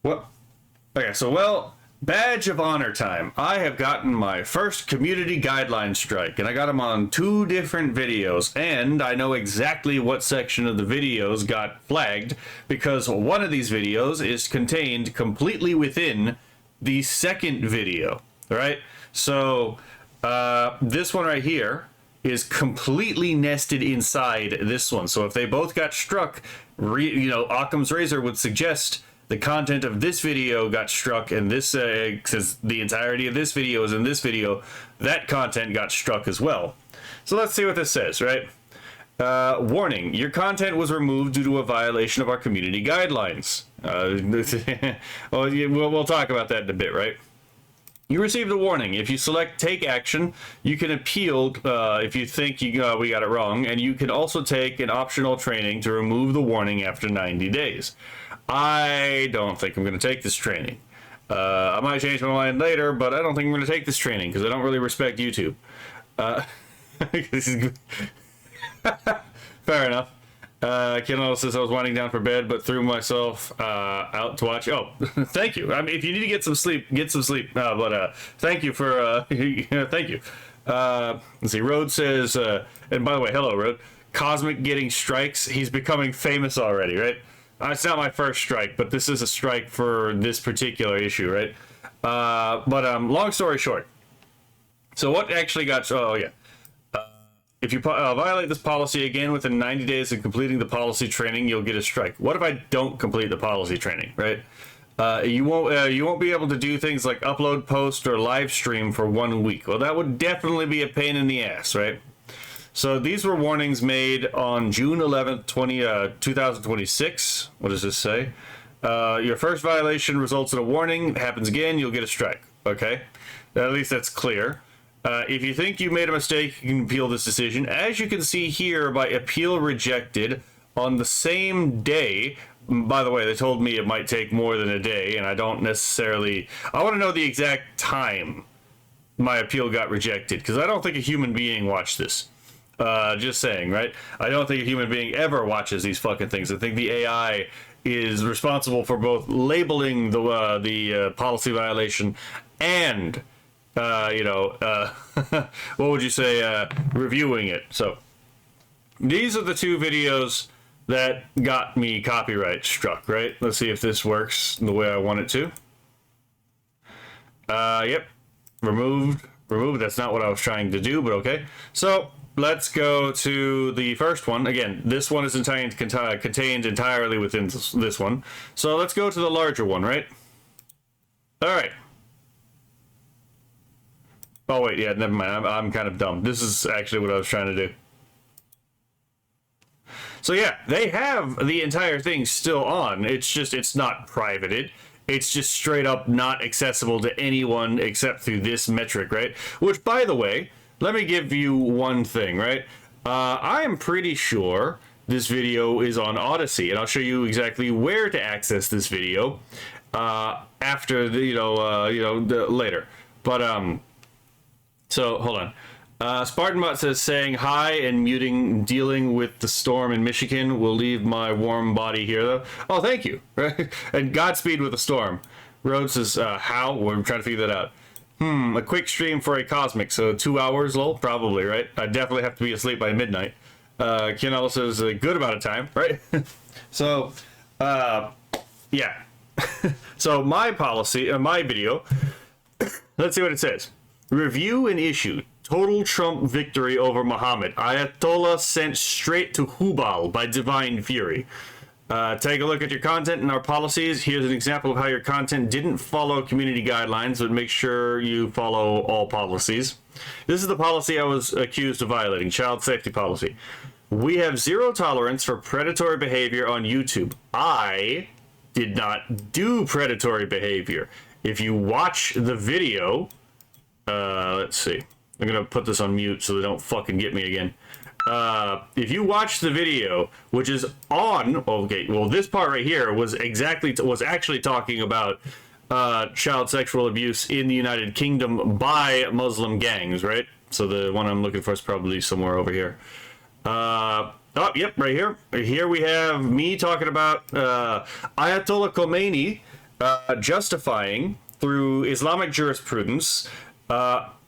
What? Okay, so, well, badge of honor time. I have gotten my first community guideline strike, and I got them on 2 different videos, and I know exactly what section of the videos got flagged, because one of these videos is contained completely within the second video, right? So, this one right here is completely nested inside this one. So if they both got struck, Occam's razor would suggest the content of this video got struck, and this, since the entirety of this video is in this video, that content got struck as well. So let's see what this says, right? Warning, your content was removed due to a violation of our community guidelines. Well, we'll talk about that in a bit, right? You received a warning. If you select take action, you can appeal if you think we got it wrong, and you can also take an optional training to remove the warning after 90 days. I don't think I'm going to take this training. I might change my mind later, but I don't think I'm going to take this training because I don't really respect YouTube. Fair enough. Ken says I was winding down for bed, but threw myself out to watch. Oh, thank you. I mean, if you need to get some sleep, get some sleep. But thank you for thank you. Let's see. Road says, and by the way, hello, Road. Cosmic getting strikes. He's becoming famous already, right? It's not my first strike, but this is a strike for this particular issue, right? But long story short. So what actually got? Oh yeah. If you violate this policy again within 90 days of completing the policy training, you'll get a strike. What if I don't complete the policy training, right? You won't be able to do things like upload, post, or live stream for 1 week. Well, that would definitely be a pain in the ass, right? So these were warnings made on June 11th, 2026. What does this say? Your first violation results in a warning. It happens again, you'll get a strike. Okay? At least that's clear. If you think you made a mistake, you can appeal this decision. As you can see here, by appeal rejected on the same day. By the way, they told me it might take more than a day, and I don't necessarily... I want to know the exact time my appeal got rejected, because I don't think a human being watched this. Just saying, right? I don't think a human being ever watches these fucking things. I think the AI is responsible for both labeling the policy violation and... what would you say, reviewing it. So these are the 2 videos that got me copyright struck, right? Let's see if this works the way I want it to. Yep. Removed. That's not what I was trying to do, but okay. So let's go to the first one. Again, this one is contained entirely within this one. So let's go to the larger one, right? All right. Oh, wait, yeah, never mind. I'm kind of dumb. This is actually what I was trying to do. So, yeah, they have the entire thing still on. It's just, it's not privated. It's just straight up not accessible to anyone except through this metric, right? Which, by the way, let me give you one thing, right? I am pretty sure this video is on Odyssey, and I'll show you exactly where to access this video after the, later. But, so, hold on. SpartanBot says, saying hi and muting, dealing with the storm in Michigan will leave my warm body here, though. Oh, thank you. Right? And Godspeed with the storm. Rhodes says, how? We're trying to figure that out. A quick stream for a cosmic, so 2 hours, lol? Probably, right? I definitely have to be asleep by midnight. Ken also says, a good amount of time, right? So, yeah. So, my policy, my video, let's see what it says. Review and issue. Total Trump victory over Muhammad. Ayatollah sent straight to Hubal by divine fury. Take a look at your content and our policies. Here's an example of how your content didn't follow community guidelines, but make sure you follow all policies. This is the policy I was accused of violating, child safety policy. We have 0 tolerance for predatory behavior on YouTube. I did not do predatory behavior. If you watch the video... let's see. I'm going to put this on mute so they don't fucking get me again. If you watch the video, which is on... Okay, well, this part right here was actually talking about child sexual abuse in the United Kingdom by Muslim gangs, right? So the one I'm looking for is probably somewhere over here. Oh, yep, right here. Here we have me talking about Ayatollah Khomeini justifying through Islamic jurisprudence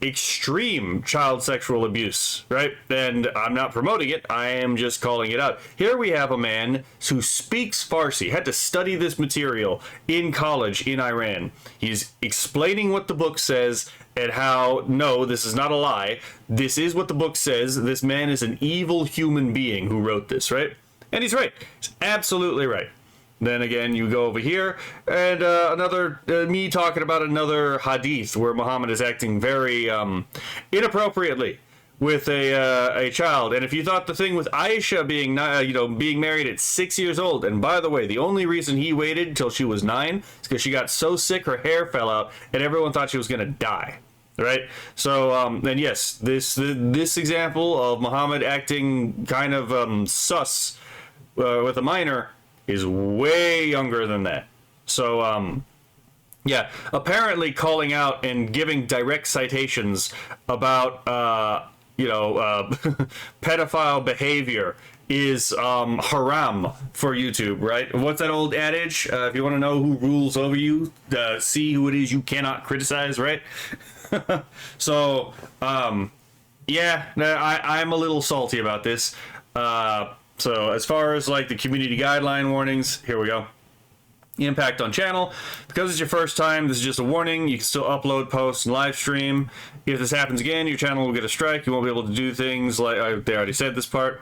extreme child sexual abuse, right? And I'm not promoting it, I am just calling it out. Here we have a man who speaks Farsi, had to study this material in college in Iran. He's explaining what the book says and how, no, this is not a lie. This is what the book says. This man is an evil human being who wrote this, right? And he's right. He's absolutely right. Then again, you go over here, and me talking about another hadith where Muhammad is acting very inappropriately with a child. And if you thought the thing with Aisha being being married at 6 years old, and by the way, the only reason he waited until she was 9 is because she got so sick her hair fell out, and everyone thought she was gonna die. Right? So, and yes, this example of Muhammad acting kind of sus with a minor is way younger than that. So, yeah, apparently calling out and giving direct citations about, pedophile behavior is haram for YouTube, right? What's that old adage? If you want to know who rules over you, see who it is you cannot criticize, right? So, yeah, I'm a little salty about this. So as far as like the community guideline warnings, here we go. Impact on channel. Because it's your first time, this is just a warning. You can still upload, post, and live stream. If this happens again, your channel will get a strike. You won't be able to do things like, they already said this part.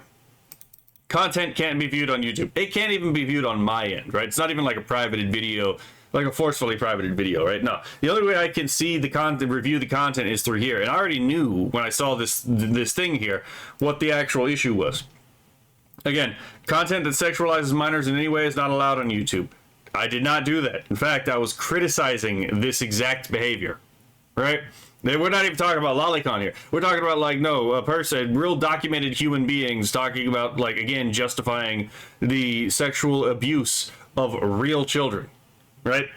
Content can't be viewed on YouTube. It can't even be viewed on my end, right? It's not even like a privated video, like a forcefully privated video, right? No. The only way I can see the content, review the content, is through here. And I already knew when I saw this thing here what the actual issue was. Again, content that sexualizes minors in any way is not allowed on YouTube. I did not do that. In fact, I was criticizing this exact behavior, right? We're not even talking about lolicon here. We're talking about, like, no, a person, real documented human beings talking about, like, again, justifying the sexual abuse of real children, right?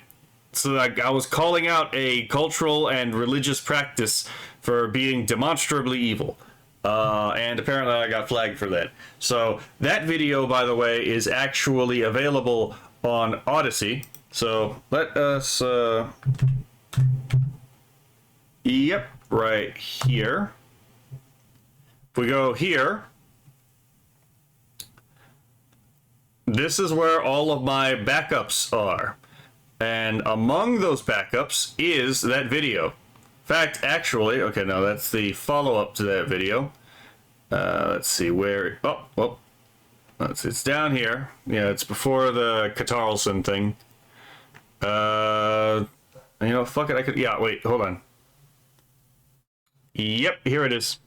So, like, I was calling out a cultural and religious practice for being demonstrably evil. And apparently I got flagged for that. So that video, by the way, is actually available on Odyssey. So let us, yep, right here. If we go here, this is where all of my backups are. And among those backups is that video. In fact, actually, okay, no, that's the follow-up to that video. Let's see where. Oh, it's down here. Yeah, it's before the Catarlson thing. Fuck it. I could. Yeah, wait, hold on. Yep, here it is.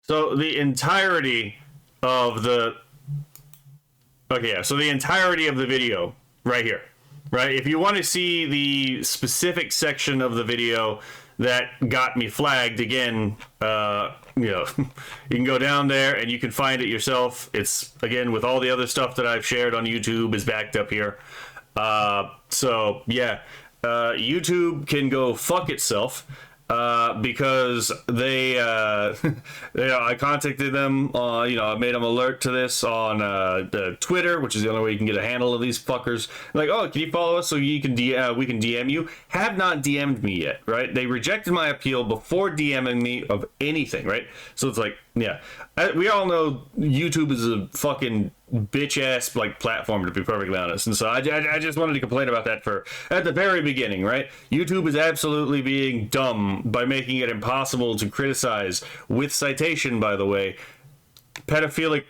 So the entirety of the. Okay, yeah. So the entirety of the video right here. Right, if you want to see the specific section of the video that got me flagged, again, you can go down there and you can find it yourself. It's, again, with all the other stuff that I've shared on YouTube is backed up here. So, yeah, YouTube can go fuck itself. Because they, I contacted them, I made them alert to this on the Twitter, which is the only way you can get a handle of these fuckers. Like, oh, can you follow us so you can we can DM you? Have not DM'd me yet, right? They rejected my appeal before DMing me of anything, right? So it's like, yeah, we all know YouTube is a fucking bitch ass like platform, to be perfectly honest, and so I just wanted to complain about that at the very beginning, right? YouTube is absolutely being dumb by making it impossible to criticize, with citation, by the way, pedophilic,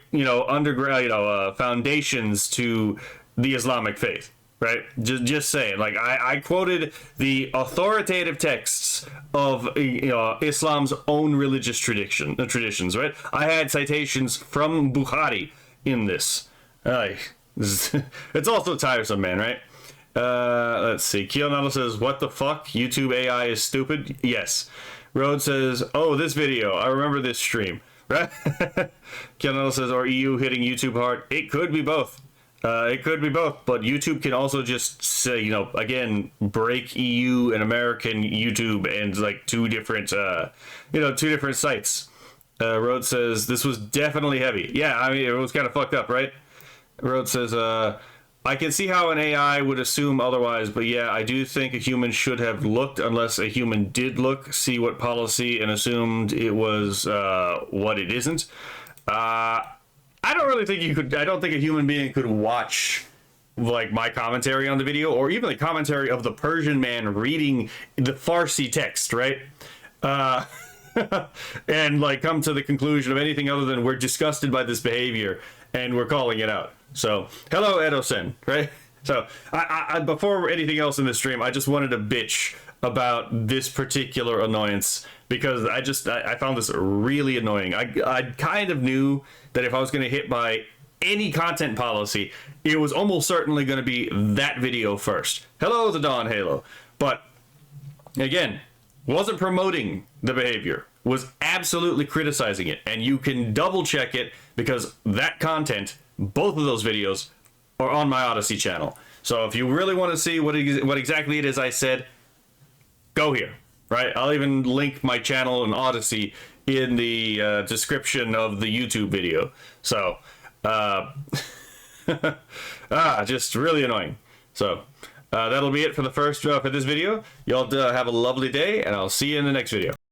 underground, foundations to the Islamic faith, right? Just saying, like I quoted the authoritative texts of Islam's own religious traditions, right? I had citations from Bukhari in this. It's also tiresome, man, right? Let's see. Kionado says, what the fuck? YouTube AI is stupid? Yes. Road says, oh, this video. I remember this stream. Right? Kionado says, or EU hitting YouTube hard? It could be both. It could be both, but YouTube can also just say, again, break EU and American YouTube and like two different sites. Road says, this was definitely heavy. Yeah, I mean, it was kind of fucked up, right? Road says, I can see how an AI would assume otherwise, but yeah, I do think a human should have looked, unless a human did look, see what policy, and assumed it was what it isn't. I don't really think you could. I don't think a human being could watch like my commentary on the video, or even the commentary of the Persian man reading the Farsi text, right? And like come to the conclusion of anything other than we're disgusted by this behavior and we're calling it out. So, hello, Edosen, right? So, I before anything else in this stream, I just wanted to bitch about this particular annoyance because I found this really annoying. I kind of knew that if I was going to hit by any content policy, it was almost certainly going to be that video first. Hello, the Dawn Halo. But, again, wasn't promoting the behavior, was absolutely criticizing it. And you can double check it because that content, both of those videos, are on my Odyssey channel. So if you really want to see what exactly it is I said, go here, right? I'll even link my channel and Odyssey in the description of the YouTube video. So, just really annoying. So, that'll be it for the first for this video. Y'all have a lovely day, and I'll see you in the next video.